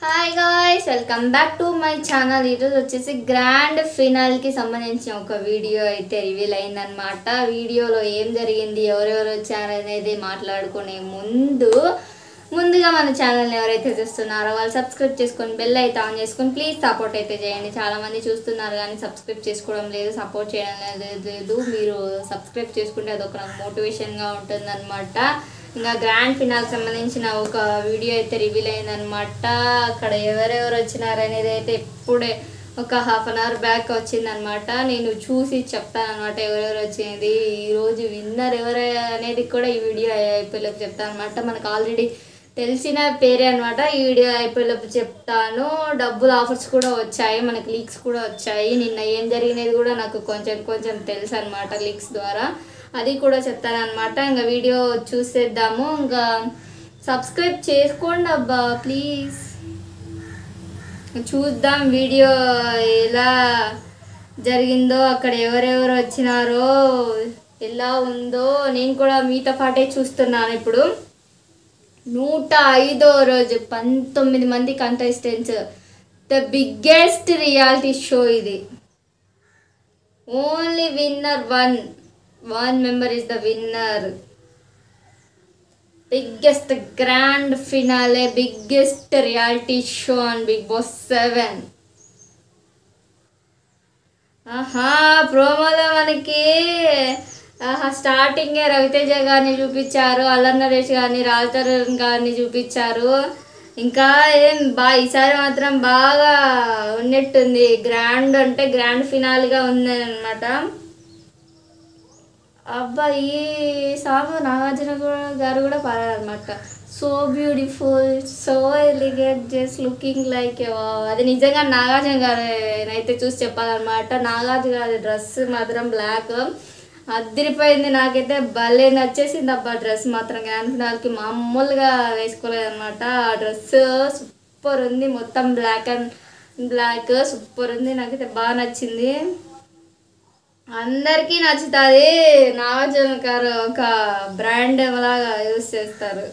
Hi guys, welcome back to my channel. ఈరోజు వచ్చేసి grand ఫినాల్కి సంబంధించిన ఒక వీడియో అయితే రివీల్ అయిందనమాట. వీడియోలో ఏం జరిగింది, ఎవరెవరు వచ్చారనేది మాట్లాడుకునే ముందుగా మన ఛానల్ని ఎవరైతే చూస్తున్నారో వాళ్ళు సబ్స్క్రైబ్ చేసుకొని బెల్ అయితే ఆన్ చేసుకొని ప్లీజ్ సపోర్ట్ అయితే చేయండి. చాలామంది చూస్తున్నారు కానీ సబ్స్క్రైబ్ చేసుకోవడం లేదు, సపోర్ట్ చేయడం లేదు. మీరు సబ్స్క్రైబ్ చేసుకుంటే అదొక నాకు మోటివేషన్గా ఉంటుందన్నమాట. ఇంకా గ్రాండ్ ఫినాల్ సంబంధించిన ఒక వీడియో అయితే రివీల్ అయిందనమాట. అక్కడ ఎవరెవరు వచ్చినారనేది అయితే ఇప్పుడే ఒక హాఫ్ అన్ అవర్ బ్యాక్ వచ్చిందనమాట. నేను చూసి చెప్తాను అనమాట ఎవరెవరు వచ్చింది, ఈరోజు విన్నర్ ఎవరు అనేది కూడా ఈ వీడియో అయిపోయేలోపు చెప్తాను అనమాట. మనకు ఆల్రెడీ తెలిసిన పేరే అనమాట. ఈ వీడియో అయిపోయేలోపు చెప్తాను. డబ్బుల ఆఫర్స్ కూడా వచ్చాయి, మనకి లీక్స్ కూడా వచ్చాయి. నిన్న ఏం జరిగినది కూడా నాకు కొంచెం తెలుసు అనమాట లీక్స్ ద్వారా, అది కూడా చెప్తానమాట. ఇంకా వీడియో చూసేద్దాము. ఇంకా సబ్స్క్రైబ్ చేసుకోండి అబ్బా ప్లీజ్. చూద్దాం వీడియో ఎలా జరిగిందో, అక్కడ ఎవరెవరు వచ్చినారో, ఎలా ఉందో. నేను కూడా మీతో పాటే చూస్తున్నాను. ఇప్పుడు 105వ రోజు 19 మంది contestants, the biggest reality show ఇది. Only winner one member is the winner. Biggest grand finale, biggest reality show on Big Boss 7. ప్రోమోలో మనకి స్టార్టింగే రవితేజ గారిని చూపించారు, అల్లరి నరేష్ గారిని, రాజ్ తరుణ్ గారిని చూపించారు. ఇంకా ఏం ఈసారి మాత్రం బాగా ఉన్నట్టుంది. గ్రాండ్ అంటే గ్రాండ్ ఫినాల్గా ఉంది అనమాట. అబ్బా ఈ సాంగ్ నాగార్జున గారు కూడా పాడారనమాట. So beautiful, so elegant, just looking like. అది నిజంగా నాగార్జున గారు అయితే చూసి చెప్పాలన్నమాట. నాగార్జున గారి డ్రెస్ మాత్రం బ్లాక్ అదిరిపోయింది. నాకైతే భలే నచ్చేసింది అబ్బా డ్రెస్ మాత్రం. గ్రాండ్ ఫినాల్కి మామూలుగా వేసుకోలేదన్నమాట. ఆ డ్రెస్ సూపర్ ఉంది, మొత్తం బ్లాక్ సూపర్ ఉంది. నాకైతే బాగా నచ్చింది. అందరికీ నచ్చుతుంది. నాగార్జున గారు ఒక బ్రాండ్ లాగా యూజ్ చేస్తారు.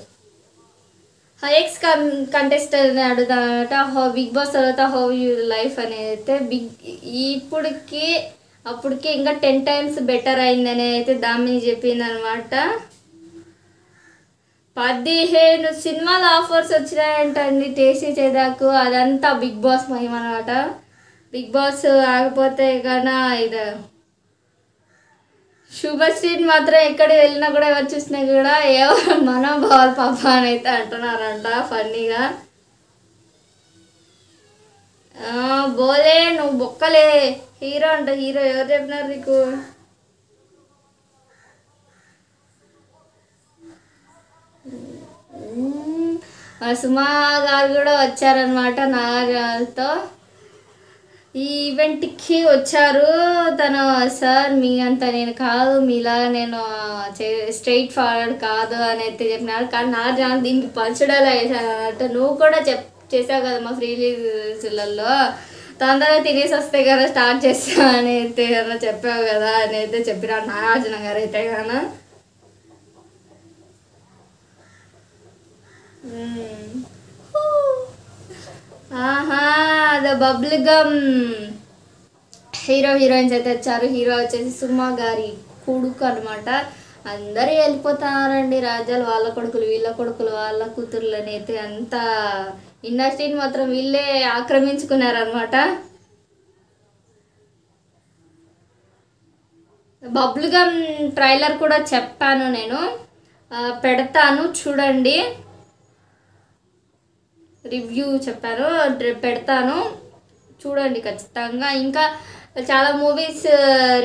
ఎక్స్ కంటెస్టెంట్ అడుగుతానమాట, బిగ్ బాస్ తర్వాత హౌ యూ లైఫ్ అనేది అయితే ఇప్పటికి అప్పటికి ఇంకా 10 times బెటర్ అయిందని అయితే దామిని చెప్పింది అనమాట. 15 సినిమాల ఆఫర్స్ వచ్చినాయంటండి టేస్టీ చేదాకు. అదంతా బిగ్ బాస్ మహిమ అనమాట. బిగ్ బాస్ ఆగిపోతే కన్నా ఇది శుభశ్రీని మాత్రం ఎక్కడికి వెళ్ళినా కూడా ఎవరు చూసినా కూడా ఎవరు మనోభావాలు పాప అని అయితే అంటున్నారంట ఫన్నీగా. బోలే నువ్వు బొక్కలే హీరో అంట. హీరో ఎవరు చెప్పినారు నీకు? సుమా గారు కూడా వచ్చారనమాట నాగార్జునతో. ఈ ఈవెంట్కి వచ్చారు. తను సార్ మీ అంత నేను కాదు, మీలాగా నేను స్ట్రైట్ ఫార్వర్డ్ కాదు అని అయితే చెప్పినారు. కానీ నాగార్జున దీనికి పంచడాలు వేసానమాట. నువ్వు కూడా చేసావు కదా మా ఫ్రీ రిలీజ్లలో, తొందరగా తినేసి వస్తే కదా స్టార్ట్ చేస్తా అని అయితే చెప్పావు కదా అని అయితే చెప్పినారు నాగార్జున గారు అయితే కదా. ద బబుల్ గమ్ హీరోయిన్స్ అయితే వచ్చారు. హీరో వచ్చేసి సుమా గారి కొడుకు అనమాట. అందరూ వెళ్ళిపోతున్నారండి రాజ్యాలు, వాళ్ళ కొడుకులు వీళ్ళ కొడుకులు వాళ్ళ కూతుర్లని అయితే. అంతా ఇండస్ట్రీని మాత్రం వీళ్ళే ఆక్రమించుకున్నారనమాట. బబుల్ గమ్ ట్రైలర్ కూడా చెప్పాను నేను, పెడతాను చూడండి. రివ్యూ చెప్పాను, పెడతాను చూడండి ఖచ్చితంగా. ఇంకా చాలా మూవీస్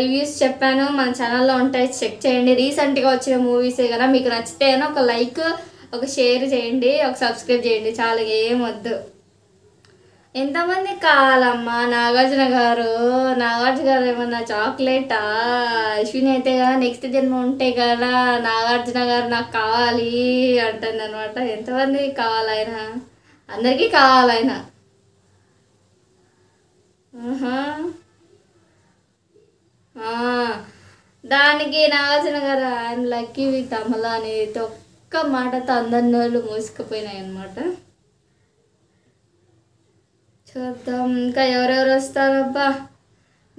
రివ్యూస్ చెప్పాను, మన ఛానల్లో ఉంటాయి, చెక్ చేయండి. రీసెంట్గా వచ్చిన మూవీసే కదా. మీకు నచ్చితే ఒక లైక్, ఒక షేర్ చేయండి, ఒక సబ్స్క్రైబ్ చేయండి, చాలా ఏం వద్దు. ఎంతమంది కావాలమ్మా నాగార్జున గారు ఏమన్నా చాక్లెటా? అశ్విని అయితే కదా నెక్స్ట్ జన్మ ఉంటే కదా నాగార్జున గారు నాకు కావాలి అంటుంది అనమాట. ఎంతమంది కావాలైనా? అందరికీ కావాలైనా. దానికి నాగార్జున గారు ఐఎమ్ లక్కీ విత్ అమల అనేది ఒక్క మాటతో అందరి నోళ్ళు మూసుకుపోయినాయి అన్నమాట. చూద్దాం ఇంకా ఎవరెవరు వస్తారబ్బా.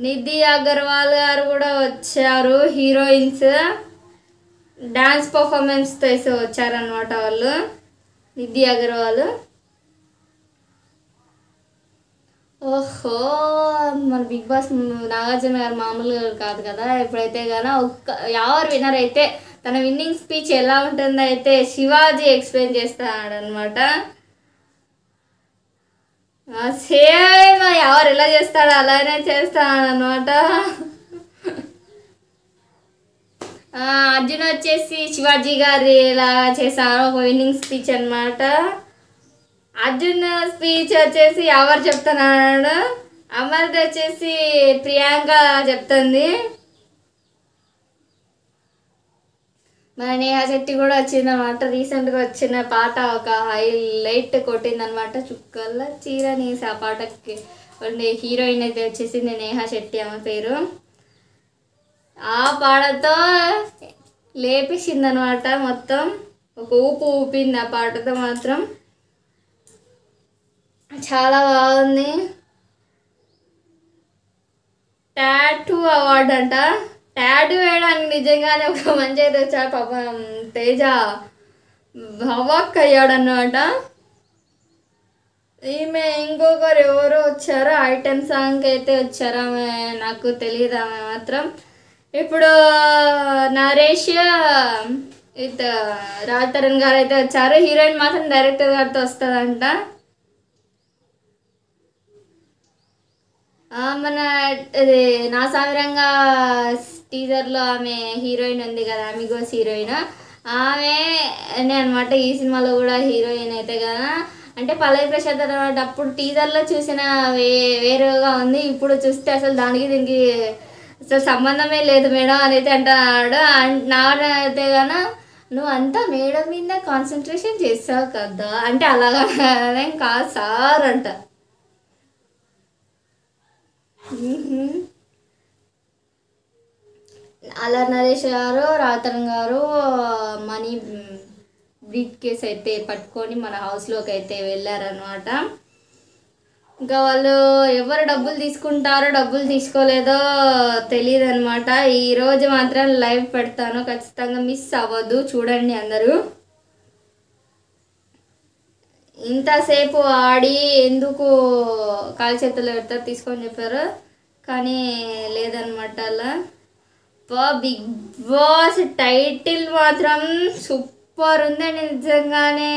నిధి అగర్వాల్ గారు కూడా వచ్చారు. హీరోయిన్స్ డాన్స్ పర్ఫార్మెన్స్తో వేసి వచ్చారనమాట వాళ్ళు. నిధి అగర్వాల్. ఓహో, మన బిగ్ బాస్ నాగార్జున గారు మామూలుగా కాదు కదా. ఎప్పుడైతే కానీ ఎవరు విన్నర్ అయితే తన విన్నింగ్ స్పీచ్ ఎలా ఉంటుందో అయితే శివాజీ ఎక్స్ప్లెయిన్ చేస్తాడనమాట. సేమ్ ఎవరు ఎలా చేస్తాడో అలానే చేస్తాడనమాట. అర్జున్ వచ్చేసి శివాజీ గారు ఇలా చేశారు ఒక విన్నింగ్ స్పీచ్ అనమాట. అర్జున్ స్పీచ్ వచ్చేసి ఎవరు చెప్తున్నాడు, అమర్ది వచ్చేసి ప్రియాంక చెప్తుంది. మన నేహా శెట్టి కూడా వచ్చిందనమాట. రీసెంట్గా వచ్చిన పాట ఒక హైలైట్ కొట్టిందనమాట. చుక్కల చీర నేసి ఆ పాటకి హీరోయిన్ అయితే వచ్చేసింది నేహా శెట్టి ఆమె పేరు. ఆ పాటతో లేపేసిందనమాట మొత్తం. ఒక ఊపు ఊపింది ఆ పాటతో మాత్రం. చాలా బాగుంది. టాటూ అవార్డు అంట. టాటూ వేయడానికి నిజంగానే ఒక మంచి అయితే వచ్చాడు పాపం. తేజ హవాక్ అయ్యాడన్నమాట. ఈమె ఇంకొకరు ఎవరో వచ్చారో ఐటెం సాంగ్కి అయితే వచ్చారు. ఆమె నాకు తెలియదు ఆమె మాత్రం. ఇప్పుడు నరేష్ విత్ రాజ్ తరుణ్ గారు అయితే వచ్చారు. హీరోయిన్ మాత్రం డైరెక్టర్ గారితో వస్తుందంట. మన ఇది నా సామిరంగా టీజర్లో ఆమె హీరోయిన్ ఉంది కదా, అమిగోస్ హీరోయిన్, ఆమె అనమాట ఈ సినిమాలో కూడా హీరోయిన్ అయితే కదా. అంటే పల్లవి ప్రశాంత్ అనమాట. అప్పుడు టీజర్లో చూసిన వేరుగా ఉంది, ఇప్పుడు చూస్తే అసలు దానికి దీనికి అసలు సంబంధమే లేదు మేడం అని అయితే అంటున్నాడు. నాకైతే కదా నువ్వు అంతా మేడం మీద కాన్సన్ట్రేషన్ చేస్తావు కదా అంటే అలాగా కాదు సార్ అంట. అలా నరేష్ గారు రాతన్ గారు మనీ బ్రీఫ్ కేస్ అయితే పట్టుకొని మన హౌస్లోకి అయితే వెళ్ళారనమాట. ఇంకా వాళ్ళు ఎవరు డబ్బులు తీసుకుంటారో డబ్బులు తీసుకోలేదో తెలియదు అనమాట. ఈరోజు మాత్రం లైవ్ పెడతాను, ఖచ్చితంగా మిస్ అవ్వద్దు, చూడండి అందరూ. ఇంతసేపు ఆడి ఎందుకు కాలు చేతులు పెడతారు తీసుకొని చెప్పారు, కానీ లేదనమాట. అలా బిగ్ బాస్ టైటిల్ మాత్రం సూపర్ ఉందండి నిజంగానే.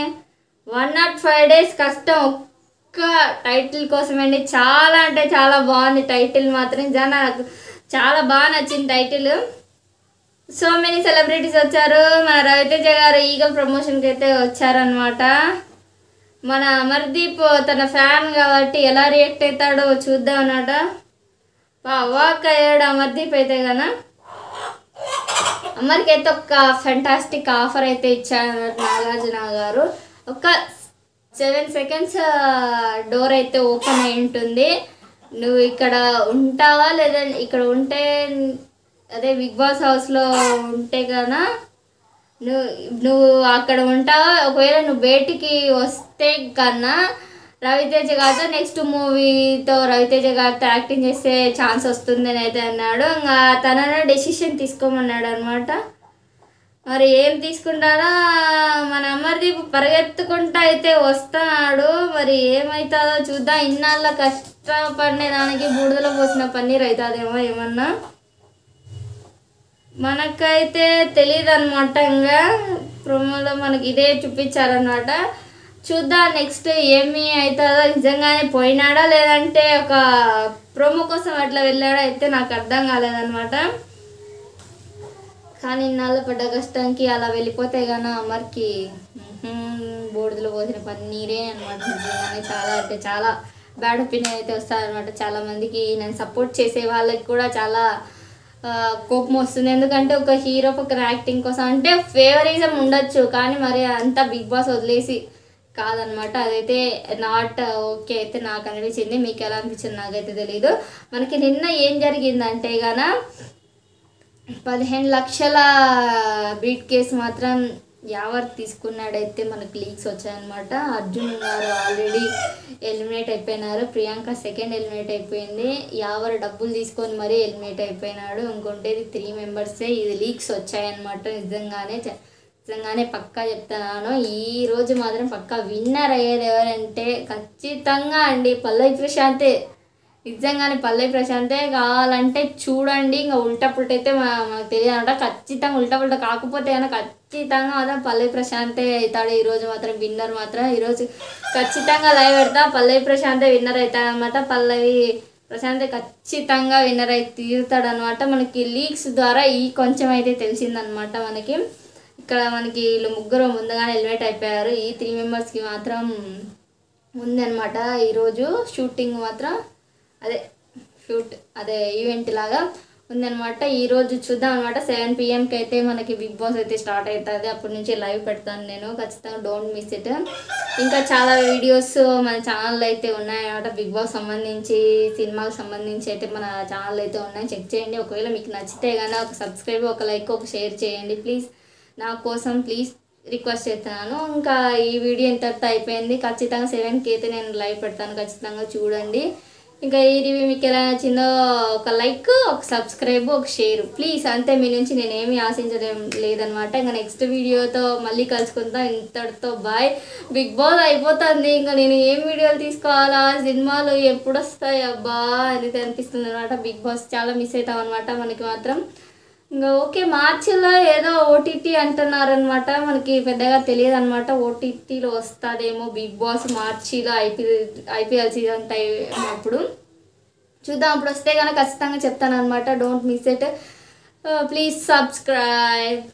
105 days కష్టం ఒక్క టైటిల్ కోసమండి. చాలా అంటే చాలా బాగుంది టైటిల్ మాత్రం. నిజంగా నాకు చాలా బాగా నచ్చింది టైటిల్. సో మెనీ సెలబ్రిటీస్ వచ్చారు. మన రవితేజ గారు ఈగల్ ప్రమోషన్కి అయితే వచ్చారనమాట. మన అమర్దీప్ తన ఫ్యాన్ కాబట్టి ఎలా రియాక్ట్ అవుతాడో చూద్దాం అన్నమాట. వాక్ అయ్యాడు అమర్దీప్ అయితే కదా. అమర్కి అయితే ఒక ఫెంటాస్టిక్ ఆఫర్ అయితే ఇచ్చాడు నాగార్జున గారు. ఒక 7 seconds డోర్ అయితే ఓపెన్ అయి ఉంటుంది. నువ్వు ఇక్కడ ఉంటావా లేదా ఇక్కడ ఉంటే అదే బిగ్ బాస్ హౌస్లో ఉంటే కదా నువ్వు అక్కడ ఉంటావా. ఒకవేళ నువ్వు బయటికి వస్తే కన్నా రవితేజ గారితో నెక్స్ట్ మూవీతో రవితేజ గారితో యాక్టింగ్ చేసే ఛాన్స్ వస్తుందని అయితే అన్నాడు. ఇంకా తననే డెసిషన్ తీసుకోమన్నాడు అనమాట. మరి ఏం తీసుకుంటారో మన అమర్దీప్ పరిగెత్తుకుంటా అయితే వస్తున్నాడు. మరి ఏమవుతుందో చూద్దాం. ఇన్నాళ్ళ కష్టపడిన దానికి బూడిదలో పోసిన పన్నీర్ అవుతుందేమో ఏమన్నా, మనకైతే తెలియదు అనమాట. ఇంకా ప్రోమోలో మనకి ఇదే చూపించారనమాట. చూద్దాం నెక్స్ట్ ఏమి అవుతుందో. నిజంగానే పోయినాడా లేదంటే ఒక ప్రోమో కోసం అట్లా వెళ్ళాడా అయితే నాకు అర్థం కాలేదనమాట. కానీ ఇన్నాళ్ళు పడ్డ కష్టానికి అలా వెళ్ళిపోతే కానీ అమర్కి బూడిదలో పోసిన పన్నీరే అనమాట. నిజంగానే చాలా అంటే చాలా బ్యాడ్ ఒపీనియన్ అయితే వస్తారనమాట. చాలామందికి నేను సపోర్ట్ చేసే వాళ్ళకి కూడా చాలా కోపం వస్తుంది. ఎందుకంటే ఒక హీరో ఒక యాక్టింగ్ కోసం అంటే ఫేవరిజం ఉండొచ్చు, కానీ మరి అంతా బిగ్ బాస్ వదిలేసి కాదనమాట. అదైతే నాట్ ఓకే అయితే నాకు అనిపించింది. మీకు ఎలా అనిపించింది నాకైతే తెలీదు. మనకి నిన్న ఏం జరిగిందంటే గాన 15 లక్షల బ్రీట్ కేసు మాత్రం ఎవరు తీసుకున్నాడైతే మనకు లీక్స్ వచ్చాయన్నమాట. అర్జున్ గారు ఆల్రెడీ ఎలిమినేట్ అయిపోయినారు. ప్రియాంక సెకండ్ ఎలిమినేట్ అయిపోయింది. యావరు డబ్బులు తీసుకొని మరీ ఎలిమినేట్ అయిపోయినాడు. ఇంకొంటేది 3 మెంబర్సే. ఇది లీక్స్ వచ్చాయన్నమాట. నిజంగానే పక్కా చెప్తున్నాను. ఈ రోజు మాత్రం పక్కా విన్నర్ అయ్యేది ఎవరంటే ఖచ్చితంగా అండి పల్లవి ప్రశాంతే. నిజంగానే పల్లవి ప్రశాంతే. కావాలంటే చూడండి, ఇంకా ఉల్టా పుల్టా అయితే మాకు తెలియదు అనమాట. ఖచ్చితంగా ఉల్టా పుల్టా కాకపోతే కనుక ఖచ్చితంగా మాత్రం పల్లవి ప్రశాంతే అవుతాడు. ఈరోజు మాత్రం విన్నర్ మాత్రం ఈరోజు ఖచ్చితంగా లైవ్ పెడతా. పల్లవి ప్రశాంతే విన్నర్ అవుతాడనమాట. పల్లవి ప్రశాంతే ఖచ్చితంగా విన్నర్ అయితే తీరుతాడనమాట. మనకి లీక్స్ ద్వారా ఈ కొంచెం అయితే తెలిసిందనమాట. మనకి వీళ్ళు ముగ్గురు ముందుగానే ఎలిమినేట్ అయిపోయారు. ఈ 3 మెంబర్స్కి మాత్రం ఉందన్నమాట ఈరోజు షూటింగ్ మాత్రం. అదే ఈవెంట్ లాగా ఉందన్నమాట. ఈరోజు చూద్దాం అనమాట. 7 PM అయితే మనకి బిగ్ బాస్ అయితే స్టార్ట్ అవుతుంది. అప్పటి నుంచి లైవ్ పెడతాను నేను. ఖచ్చితంగా డోంట్ మిస్ ఇట్. ఇంకా చాలా వీడియోస్ మన ఛానల్లో అయితే ఉన్నాయన్నమాట. బిగ్ బాస్ సంబంధించి, సినిమాకి సంబంధించి అయితే మన ఛానల్ అయితే ఉన్నాయి. చెక్ చేయండి. ఒకవేళ మీకు నచ్చితే కానీ ఒక సబ్స్క్రైబ్, ఒక లైక్, ఒక షేర్ చేయండి ప్లీజ్. నా కోసం ప్లీజ్ రిక్వెస్ట్ చేస్తున్నాను. ఇంకా ఈ వీడియో ఇంతటితో అయిపోయింది. ఖచ్చితంగా 7కి అయితే నేను లైవ్ పెడతాను. ఖచ్చితంగా చూడండి. ఇంకా ఈ రివ్యూ మీకు ఎలా నచ్చిందో ఒక లైక్, ఒక సబ్స్క్రైబ్, ఒక షేర్ ప్లీజ్. అంతే, మీ నుంచి నేనేమి ఆశించడం లేదనమాట. ఇంకా నెక్స్ట్ వీడియోతో మళ్ళీ కలుసుకుంటాం. ఇంతటితో బాయ్. బిగ్ బాస్ అయిపోతుంది. ఇంకా నేను ఏం వీడియోలు తీసుకోవాలా, సినిమాలు ఎప్పుడు వస్తాయి అబ్బా అని అనిపిస్తుంది అనమాట. బిగ్ బాస్ చాలా మిస్ అవుతాం అనమాట మనకి మాత్రం. ఇంకా ఓకే, మార్చిలో ఏదో ఓటీటీ అంటున్నారనమాట. మనకి పెద్దగా తెలియదు అనమాట. ఓటీటీలో వస్తుందేమో బిగ్ బాస్ మార్చిలో ఐపీఎల్ సీజన్ టైం అప్పుడు చూద్దాం. అప్పుడు వస్తే కనుక ఖచ్చితంగా చెప్తాను అనమాట. Don't miss it. Please subscribe.